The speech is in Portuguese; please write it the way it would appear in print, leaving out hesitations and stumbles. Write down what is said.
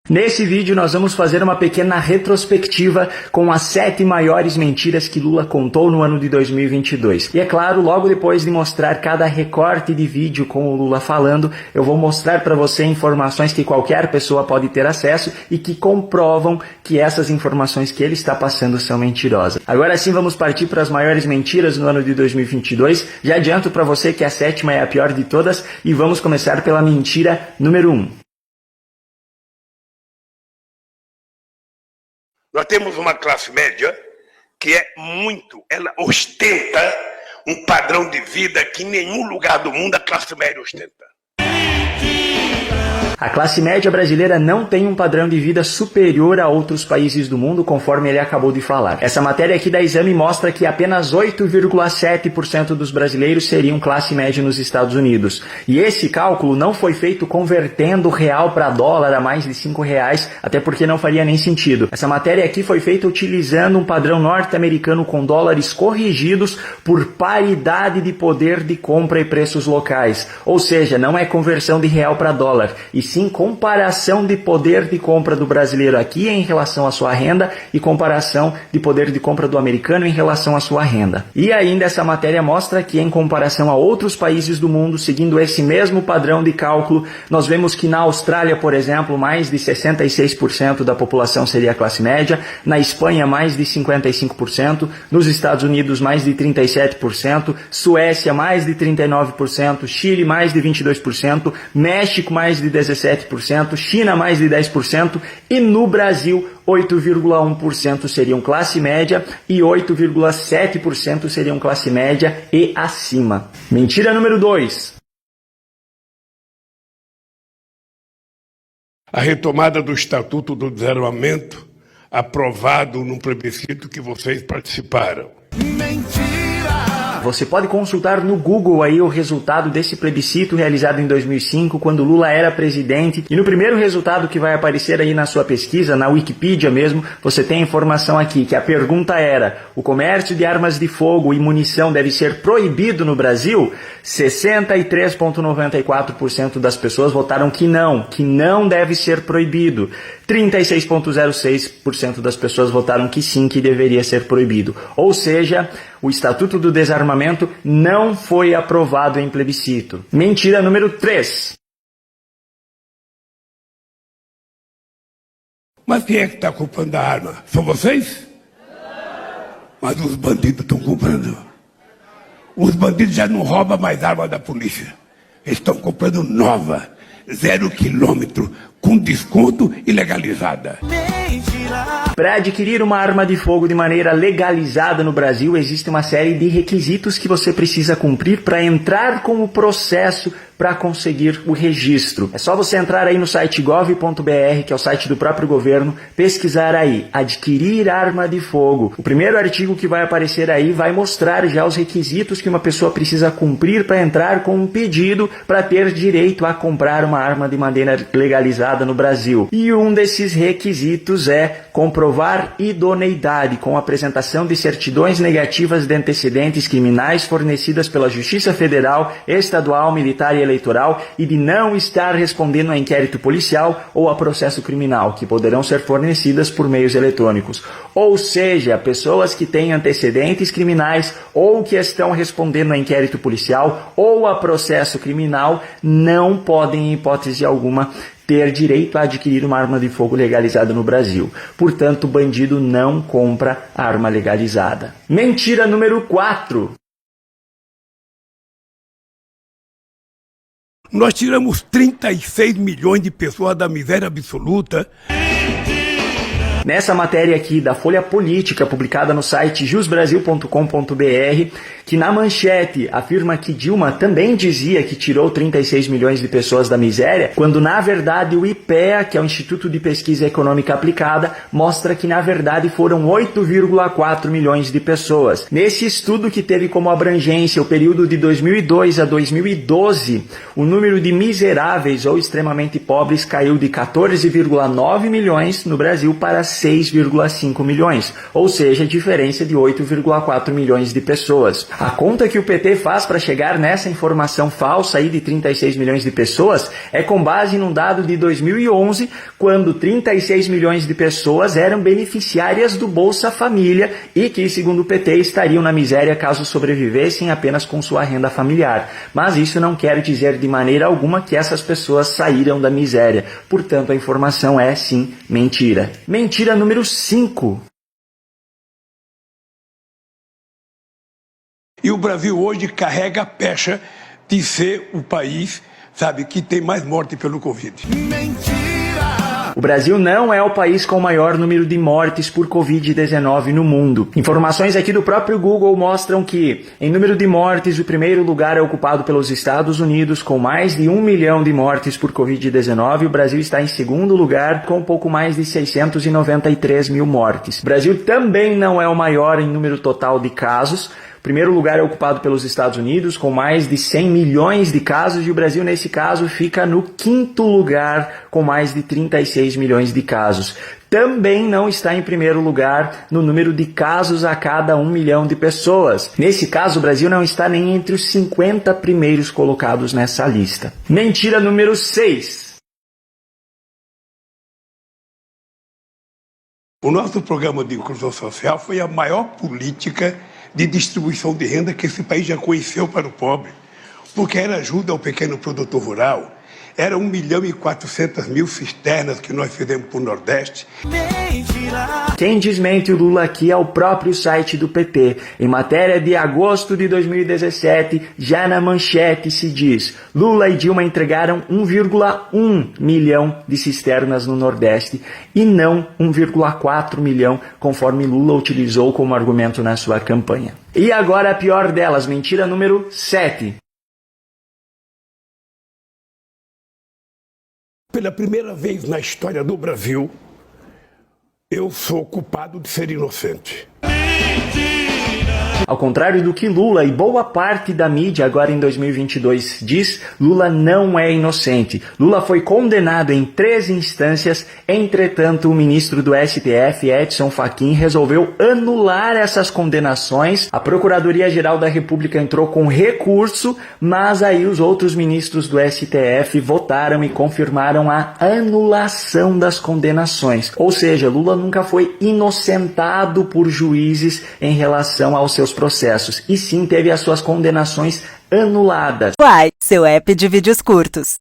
Nesse vídeo nós vamos fazer uma pequena retrospectiva com as 7 maiores mentiras que Lula contou no ano de 2022. E é claro, logo depois de mostrar cada recorte de vídeo com o Lula falando, eu vou mostrar para você informações que qualquer pessoa pode ter acesso e que comprovam que essas informações que ele está passando são mentirosas. Agora sim vamos partir para as maiores mentiras no ano de 2022. Já adianto para você que a 7ª é a pior de todas e vamos começar pela mentira número 1. Nós temos uma classe média que ela ostenta um padrão de vida que em nenhum lugar do mundo a classe média ostenta. A classe média brasileira não tem um padrão de vida superior a outros países do mundo, conforme ele acabou de falar. Essa matéria aqui da Exame mostra que apenas 8,7% dos brasileiros seriam classe média nos Estados Unidos. E esse cálculo não foi feito convertendo real para dólar a mais de R$5, até porque não faria nem sentido. Essa matéria aqui foi feita utilizando um padrão norte-americano com dólares corrigidos por paridade de poder de compra e preços locais. Ou seja, não é conversão de real para dólar, e sim comparação de poder de compra do brasileiro aqui em relação à sua renda e comparação de poder de compra do americano em relação à sua renda. E ainda essa matéria mostra que em comparação a outros países do mundo, seguindo esse mesmo padrão de cálculo, nós vemos que na Austrália, por exemplo, mais de 66% da população seria classe média, na Espanha mais de 55%, nos Estados Unidos mais de 37%, Suécia mais de 39%, Chile mais de 22%, México mais de 17%, China mais de 10% e no Brasil 8,1% seriam classe média e 8,7% seriam classe média e acima. Mentira número 2. A retomada do Estatuto do Desarmamento, aprovado num plebiscito que vocês participaram. Você pode consultar no Google aí o resultado desse plebiscito realizado em 2005, quando Lula era presidente. E no primeiro resultado que vai aparecer aí na sua pesquisa, na Wikipedia mesmo, você tem a informação aqui, que a pergunta era: o comércio de armas de fogo e munição deve ser proibido no Brasil? 63,94% das pessoas votaram que não deve ser proibido. 36,06% das pessoas votaram que sim, que deveria ser proibido. Ou seja, o Estatuto do Desarmamento não foi aprovado em plebiscito. Mentira número 3. Mas quem é que está comprando a arma? São vocês? Mas os bandidos estão comprando. Os bandidos já não roubam mais arma da polícia. Eles estão comprando nova, 0 quilômetro, com desconto e legalizada. Para adquirir uma arma de fogo de maneira legalizada no Brasil, existe uma série de requisitos que você precisa cumprir para entrar com o processo para conseguir o registro. É só você entrar aí no site gov.br, que é o site do próprio governo, pesquisar aí, adquirir arma de fogo. O primeiro artigo que vai aparecer aí vai mostrar já os requisitos que uma pessoa precisa cumprir para entrar com um pedido para ter direito a comprar uma arma de maneira legalizada no Brasil. E um desses requisitos é comprovar idoneidade com apresentação de certidões negativas de antecedentes criminais fornecidas pela Justiça Federal, Estadual, Militar e Eleitoral e de não estar respondendo a inquérito policial ou a processo criminal, que poderão ser fornecidas por meios eletrônicos. Ou seja, pessoas que têm antecedentes criminais ou que estão respondendo a inquérito policial ou a processo criminal não podem, em hipótese alguma, ter direito a adquirir uma arma de fogo legalizada no Brasil. Portanto, o bandido não compra arma legalizada. Mentira número 4. Nós tiramos 36 milhões de pessoas da miséria absoluta. Nessa matéria aqui da Folha Política, publicada no site jusbrasil.com.br, que na manchete afirma que Dilma também dizia que tirou 36 milhões de pessoas da miséria, quando na verdade o IPEA, que é o Instituto de Pesquisa Econômica Aplicada, mostra que na verdade foram 8,4 milhões de pessoas. Nesse estudo, que teve como abrangência o período de 2002 a 2012, o número de miseráveis ou extremamente pobres caiu de 14,9 milhões no Brasil para 6,5 milhões, ou seja, diferença de 8,4 milhões de pessoas. A conta que o PT faz para chegar nessa informação falsa aí de 36 milhões de pessoas é com base num dado de 2011, quando 36 milhões de pessoas eram beneficiárias do Bolsa Família e que, segundo o PT, estariam na miséria caso sobrevivessem apenas com sua renda familiar. Mas isso não quer dizer de maneira alguma que essas pessoas saíram da miséria. Portanto, a informação é, sim, mentira. Mentira número 5. E o Brasil hoje carrega a pecha de ser o país, sabe, que tem mais morte pelo Covid. Mentira! O Brasil não é o país com o maior número de mortes por Covid-19 no mundo. Informações aqui do próprio Google mostram que, em número de mortes, o primeiro lugar é ocupado pelos Estados Unidos, com mais de 1 milhão de mortes por Covid-19. O Brasil está em segundo lugar, com pouco mais de 693 mil mortes. O Brasil também não é o maior em número total de casos. O primeiro lugar é ocupado pelos Estados Unidos, com mais de 100 milhões de casos, e o Brasil, nesse caso, fica no quinto lugar, com mais de 36 milhões de casos. Também não está em primeiro lugar no número de casos a cada 1 milhão de pessoas. Nesse caso, o Brasil não está nem entre os 50 primeiros colocados nessa lista. Mentira número 6. O nosso programa de inclusão social foi a maior política de distribuição de renda que esse país já conheceu para o pobre, porque era ajuda ao pequeno produtor rural, era 1.400.000 cisternas que nós fizemos para o Nordeste. Quem desmente o Lula aqui é o próprio site do PT. Em matéria de agosto de 2017, já na manchete se diz: Lula e Dilma entregaram 1,1 milhão de cisternas no Nordeste e não 1,4 milhão, conforme Lula utilizou como argumento na sua campanha. E agora a pior delas, mentira número 7. Pela primeira vez na história do Brasil, eu sou culpado de ser inocente. Ao contrário do que Lula e boa parte da mídia agora em 2022 diz, Lula não é inocente. Lula foi condenado em 3 instâncias, entretanto o ministro do STF, Edson Fachin, resolveu anular essas condenações. A Procuradoria-Geral da República entrou com recurso, mas aí os outros ministros do STF votaram e confirmaram a anulação das condenações. Ou seja, Lula nunca foi inocentado por juízes em relação aos seus processos, e sim teve as suas condenações anuladas. Uai, seu app de vídeos curtos.